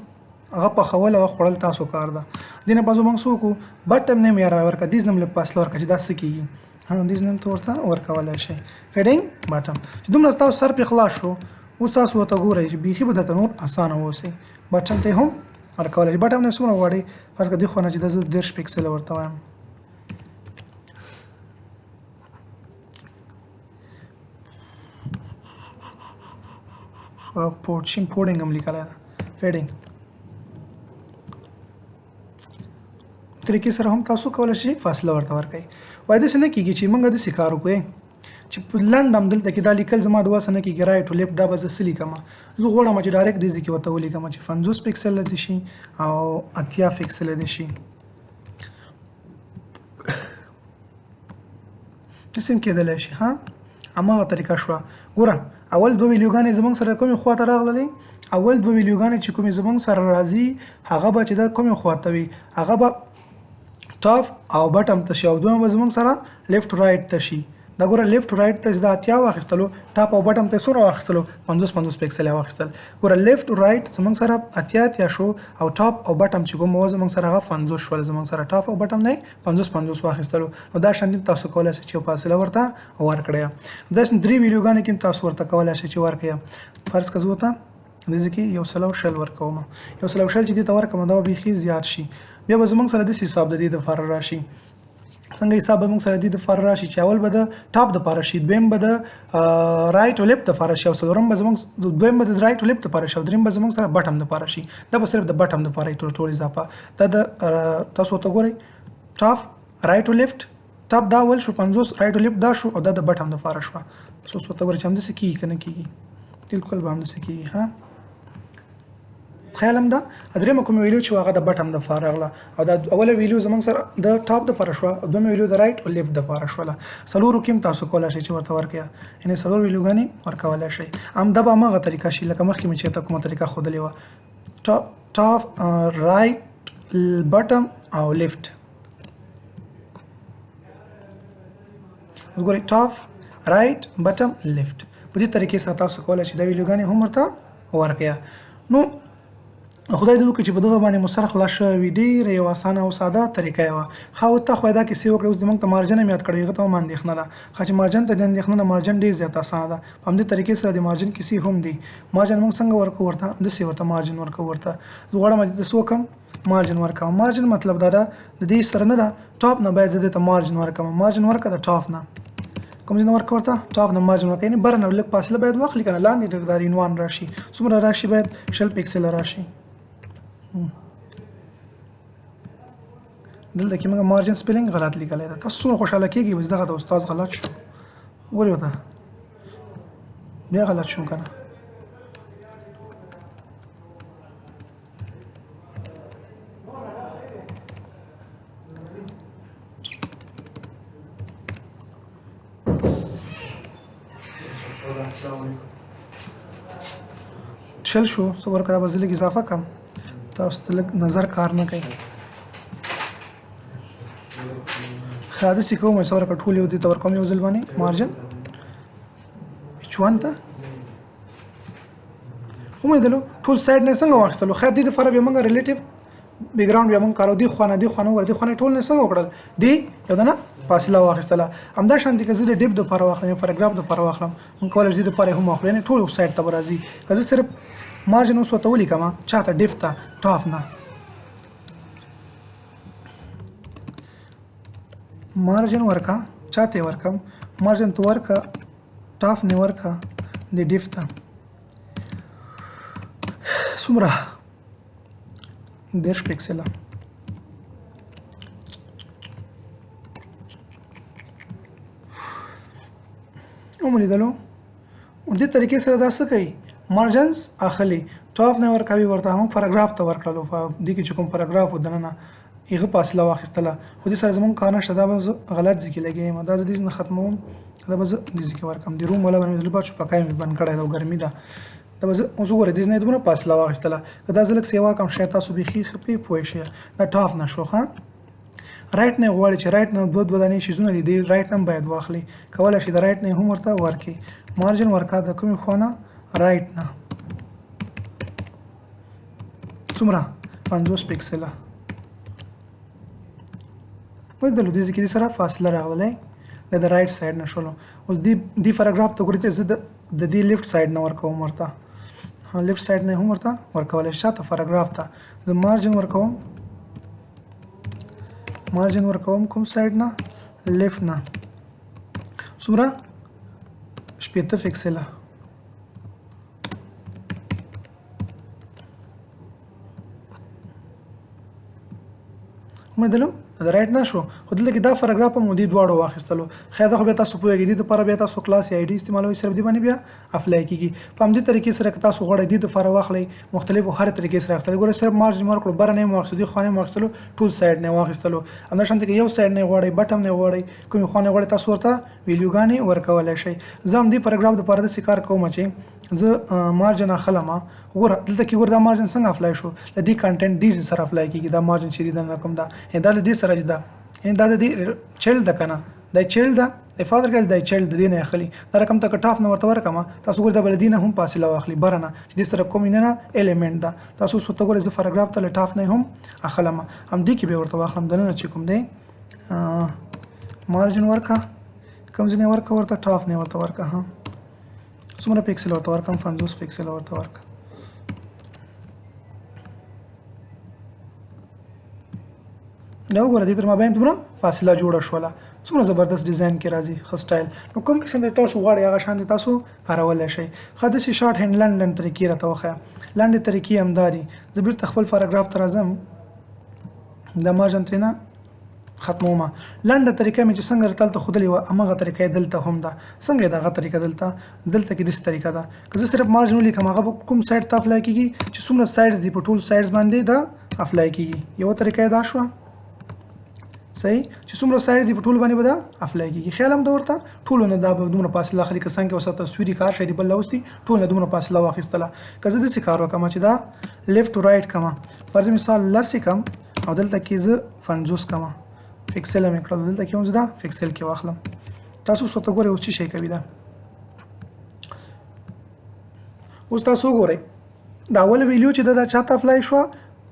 [SPEAKER 1] هغه په خوله او خړل تاسو کار ده دینه په زمونږ سو کو بټم نه مې را ورکا دیز نم له پاس لور کړي دا سکیږي ها دیز نم تورته ورکولای شي فیډینګ بټم چې دومره تاسو سر په خلاص شو اوس تاسو ته ګورئ چې بيخي به د نور اسانه وسی بټم ته هم ورکولای بټم نه سمره وړي فرض کړئ خو نه چې د 10 پکسل ورته وایم پورچین پورډینګ هم لیکلای دا فیډینګ طریقې سره هم تاسو کولای شئ فاصله ورته ورکړئ وای د څه نه کیږي چې موږ د سکارو کوی چې لنډ هم دلته کې دا لیکل زما د واسه نه کیږي رائټ او لیفت دا به زه سلیکم زه غواړم چې ډایرکټ دې ځکه ورته ولیکم چې 50 پکسل دي شي او 80 پکسل دي شي څنګه کېدلی شي ها هماغه طریقه شوه ګوره اول دوه ویډیوګانې زمونږ سره کومې خواته راغللې اول دوه ویډیوګانې چې کومې زمونږ سره راځي هغه به چې دا کومې خواته وي هغه به ټاپ او بټم ته شي او دوه به زمونږ سره لیفت رائټ ته شي دا ګوره لیفټ رائټ ته دا اتیا واخیستلو ټاپ او بټم ته څومره واخیستلو 50 پکسل واخیستل ګوره لیفټ رائټ زمونږ سره اتیا شو او ټاپ او بټم چې کوم و زمونږ سره هغه 50 شول زمونږ سره ټاپ او بټم نه 50 واخیستلو نو دا شان تاسو کولای شئ چې فاصله ورته ورکړئ دا 3 ویډیوګانې کې تاسو ورته کولای شئ چې ورکړئ فرض کړه وته دغه کې یو سلو شل ورکوم یو سلو شل چې د تور کوم دا به خي زیات شي بیا به زمونږ سره د حساب د دې د فار راشي څنګه حساب به موږ سره د فار راشي چې اول به د ټاپ د فار شي دویم به د رائټ او لیفټ د فار شي او څلورم به زموږ دویم به د رائټ او لیفټ د فار شي او دریم به زموږ سره بټم د فار شي دا به صرف د بټم د فار ټول اضافه دا د تاسو ته ګورئ ټاپ رائټ او لیفټ ټاپ دا ول شو 50 رائټ او لیفټ دا شو او دا د بټم د فار شو تاسو ته ګورئ چې هم د سکی کنه کیږي بالکل به هم د سکی ها خیالم دا درېمه کوم ویلو چې هغه د بټم د فار راغله او دا اوله ویلو زمونږ سره د ټاپ د فار شو او دویم ویلو د رائټ او لیفټ د فار شو سلورو کې تاسو کولای شئ چې ورته ورکیا یعنی سلور ویلوګانی ورکولای شئ هم دا به ماغه طریقه شي لکه مخکې مې چې ته کومه طریقه خودلې و ټاپ رائټ بټم او لیفټ وګورئ ټاپ رائټ بټم لیفټ په دې طریقې سره تاسو کولای شئ دا ویلوګانی هم ورته ورکیا نو خدای دې وکړي چې په دغه باندې مسر خلاص شوی ډېره یو اسانه او ساده طریقه و خو ته خو دا کې سی وکړو اوس د موږ ته مارجن هم یاد کړی غته هم اندېښنه ده خو چې مارجن ته د اندېښنه نه مارجن ډېر زیات اسانه ده په همدې طریقې سره د مارجن کې سی هم دی مارجن موږ څنګه ورکو ورته د سی ورته مارجن ورکو ورته زه غواړم چې تاسو کوم مارجن ورکوم مارجن مطلب دا ده د دې سره نه ده ټاپ نه باید زه ته مارجن ورکوم مارجن ورکړه د ټاپ نه کوم ځای ورکو ورته ټاپ نه مارجن ورکړئ یعنی برنه لږ فاصله باید واخلي کنه لاندې د عنوان راشي څومره راشي باید شل پکسل راشي دلته کې موږ مارجن سپیلینګ غلط لیکلی ده تاسو څومره خوشحاله کېږئ چې دغه د استاد غلط شو ګورئ ورته بیا غلط شو که نه شل شو څه ورکړه به زه لږ اضافه کړم تاسو ته لږ نظر کار نه کوي خاده سکو مې سره کټول یو دي تور کوم یو ځل باندې مارجن چوان ته هم دلو ټول سایډ نه څنګه واخیستلو خیر دې د فرق به موږ ریلیټیو بیک ګراوند به موږ کارو دي خوانه ور دي خوانه ټول نه څنګه وکړل دی یو نه فاصله واخیستله همدا شان دي که زه د ډیپ د پر واخلم پاراګراف د پر واخلم موږ کولای دي د پر هم واخلو یعنی ټول سایډ ته راځي که زه صرف مارجن اوس وته ولیکم چاته ډیپ ته ټاپ نه مارجن ورکا چاته ورکم مارجن تو ورکا ټاپ نه ورکا د ډیپ ته څومره 10 پکسله وملیدلو دې طریقې سره دا څه کوي مارجنز اخلي ټاپ نه ورکوي ورته هم پاراګراف ته ورکړلو دې کې چې کوم پاراګراف ودننه هغه فاصله واخیستله خو دې سره زمونږ کار نشته دا به غلط ځکه لګیم دا دې نه ختموم دا به دې ځکه ورکم د روم ولا باندې لپاره چې پکای مې بند کړای دا ګرمي ده دا به اوس وګوره دې نه دومره فاصله واخیستله کدا ځلک سیوا کم شي تاسو بيخي خپې پوي شي دا ټاپ نشو ښه رائټ نه غواړي چې رائټ نه دوه دانې شیزونه دي رائټ نه باید واخلي کولای شي د رائټ نه هم ورته ورکي مارجن ورکا د کومې خونه رائټ نه څومره 50 پکسله وای د لودي کې سره فاصله راغله د رائټ سایډ نشولو اوس دی پاراګراف ته ګورته زه د دې لیفټ سایډ نه ورکوم ورته ها لیفټ سایډ نه هم ورته ورکول شاته پاراګراف ته د مارجن ورکوم کوم سایډ نه لیفټ نه څومره 70 پکسله مې دلو دا رائټ نه شو خو دلته کې دا پاراګراف هم دې دواړو واخیستلو خیر دا خو بیا تاسو پوهیږئ دې لپاره بیا تاسو کلاس آی ډي استعمالوي صرف دې باندې بیا اپلای کیږي په همدې طریقې سره که تاسو غواړئ دې لپاره واخلئ مختلفو هر طریقې سره اخیستل ګوره صرف مارجن ورکړو بر نه واخیستلو دې خانه واخیستلو ټول سایډ نه واخیستلو همدا شانته کې یو سایډ نه غواړئ بټم نه غواړئ کوم خانه غواړئ تاسو ورته ویډیوګانې ورکولای شئ زه هم دې پاراګراف لپاره د کار کوم چې زه مارجن اخلم ګوره دلته کې ګوره دا مارجن څنګه اپلای شو لدې کنټینټ دې سره اپلای کیږي دا مارجن چې دې نه کوم دا دا دې سره دا دا د چیل د کنه دا چیل دا د فادر ګاز د چایلډ د دینه اخلي دا رقم ته کټاف نه ورته ورکما تاسو ګور د بلدینه هم فاصله واخلي برنه چې د سره کوم نه الیمنت ده تاسو څه ګور ز پاراګراف ته لټاف نه هم اخلم هم دې کې به ورته واخلم دنه چې کوم دی مارجن ورکا کوم ځنه ورته ټاف نه ورته ورکا ها څومره پکسل ورته ورکم 50 پکسل ورته ورکا نو ګور دې تر ما باندې دومره فاصله جوړه شوله څومره زبردست ډیزاین کې راځي خ سټایل نو کوم شان د تاسو غواړئ هغه شان د تاسو کارولای شئ خاطر شي شارټ هند لندن طریقې راته وخه لنډه طریقې هم داري زه بیرته خپل پاراګراف ته راځم د مارجن ترینا ختمومه لنډه طریقه مې چې څنګه راتل ته خودلی و امغه طریقې دلته هم ده څنګه دغه طریقه دلته کې د طریقه ده که زه صرف مارجن لیکم هغه کوم سایډ ته افلای کیږي چې څومره سایډز دی په ټول سایډز باندې دا افلای کیږي یو طریقه دا شو صحیح چې څومره سایډز دی په ټول باندې بدا افلای کیږي خیال هم دا ورته ټول نه دا دومره فاصله اخلي که څنګه وسه تصویري کار شې دی بل لوستي ټول نه دومره فاصله واخیستله که زه د کار وکم چې دا لیفت ټو رائټ کما فرض مثال لس کم او دلته کې زه 50 کما پکسل مې کړل دلته کې هم زه دا پکسل کې واخلم تاسو څه ته ګورئ او څه شي کوي دا اوس تاسو ګورئ دا اول ویډیو چې دا چاته افلای شو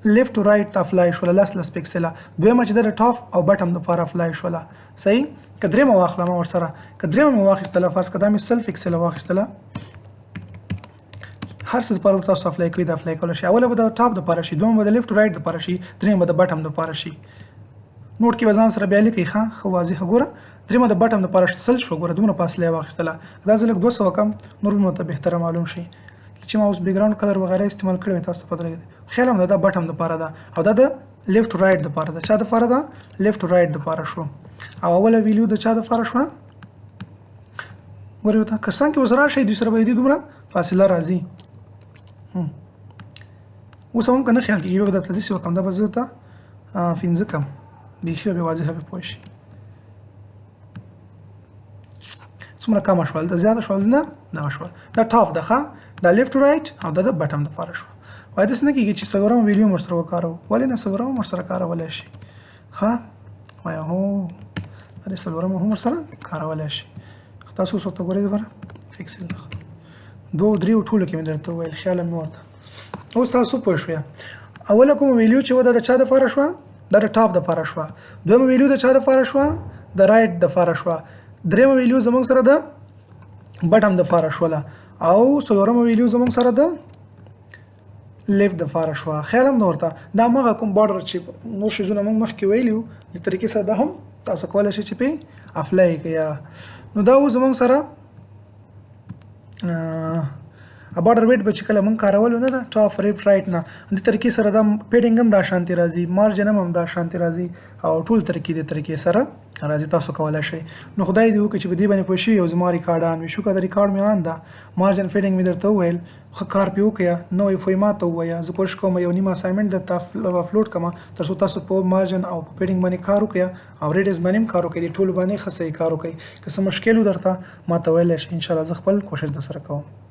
[SPEAKER 1] لیفت ټو رائټ ته افلای شو لس پکسل دویمه چې د ټاپ او بټم د لپاره افلای شو صحیح کدرې مو واخلم ور سره کدرې مو واخیستله فرض کدا مې سل پکسل واخیستله هر څه لپاره تاسو افلای کوي د افلای کول شي اوله به د ټاپ د لپاره شي دویمه د لیفت ټو رائټ د لپاره شي درېمه د بټم د لپاره شي نوٹ کې وزن سره بیا لیکي ښه خو واضح ګوره درېمه د بټم د لپاره سل شو ګوره دومره فاصله واخیستله دا ځل 200 کم نور نو ته به معلوم شي چې ما اوس بیک ګراوند کلر وغیرہ استعمال کړی تاسو ته پته لګي خیال هم دا بټم د لپاره ده او دا د لیفت ټو رائټ د لپاره ده چا د لپاره ده لیفت ټو رائټ د لپاره شو او اوله ویلیو د چا د لپاره شو ګورئ ته کسان کې وزرا شي د سره به دي دومره فاصله راځي اوس هم کنه خیال کې یو د تدریس وکم دا بزرته فینځ کم دي شی به واضح به پوه شي څومره کم شول دا زیاده شول نه دا شول دا ټاپ ده دا لیفت ټو رائټ او دا د بټم د لپاره شو وای داس نه کیږي چې څلورم ویډیو مر سره وکارو ولې نه څلورم مر سره کارولای شي ها وای هو دا څلورم هم سره کارولای شي تاسو څه ته ګورئ بر فکسل دو درې ټول کې مې درته ویل خیال مې ورته اوس تاسو پوه شئ اوله کوم ویډیو چې ودا د چا د لپاره شو دا د ټاپ د لپاره شو دویم ویډیو د چا د لپاره شو د رائټ د لپاره شو دریم ویډیو زموږ سره د بټم د لپاره شو او څلورم ویډیو زموږ سره د لیفت د لپاره شو خیال هم ورته دا مغه کوم بارډر چې نو شي زونه موږ مخکې ویلیو د طریقې سره ده هم تاسو کولای شئ چې په افلای کیا نو دا زموږ سره بارډر ویټ به چې کله موږ کارول نه دا ټاپ لیفت رائټ نه د طریقې سره د پیډینګ هم دا شانتي راځي مارجن هم دا شانتي راځي او ټول طریقې سره راځي تاسو کولای شئ نو خدای دې وکړي چې په دې باندې پوه شئ او زما ریکارډان وي شو کده ریکارډ مې آن دا مارجن فیډینګ مې درته وویل خو کار پیو کیا نو فورمات ته وایا زه کوشش کوم یو نیمه اسایمنټ د اپلوډ کما تاسو په مارجن او په پیډینګ باندې کار وکیا او ریډز باندې کار وکړي ټول باندې خصي کار وکړي که څه مشکل درته ما ته ویل شي ان شاء الله زه خپل کوشش در سره کوم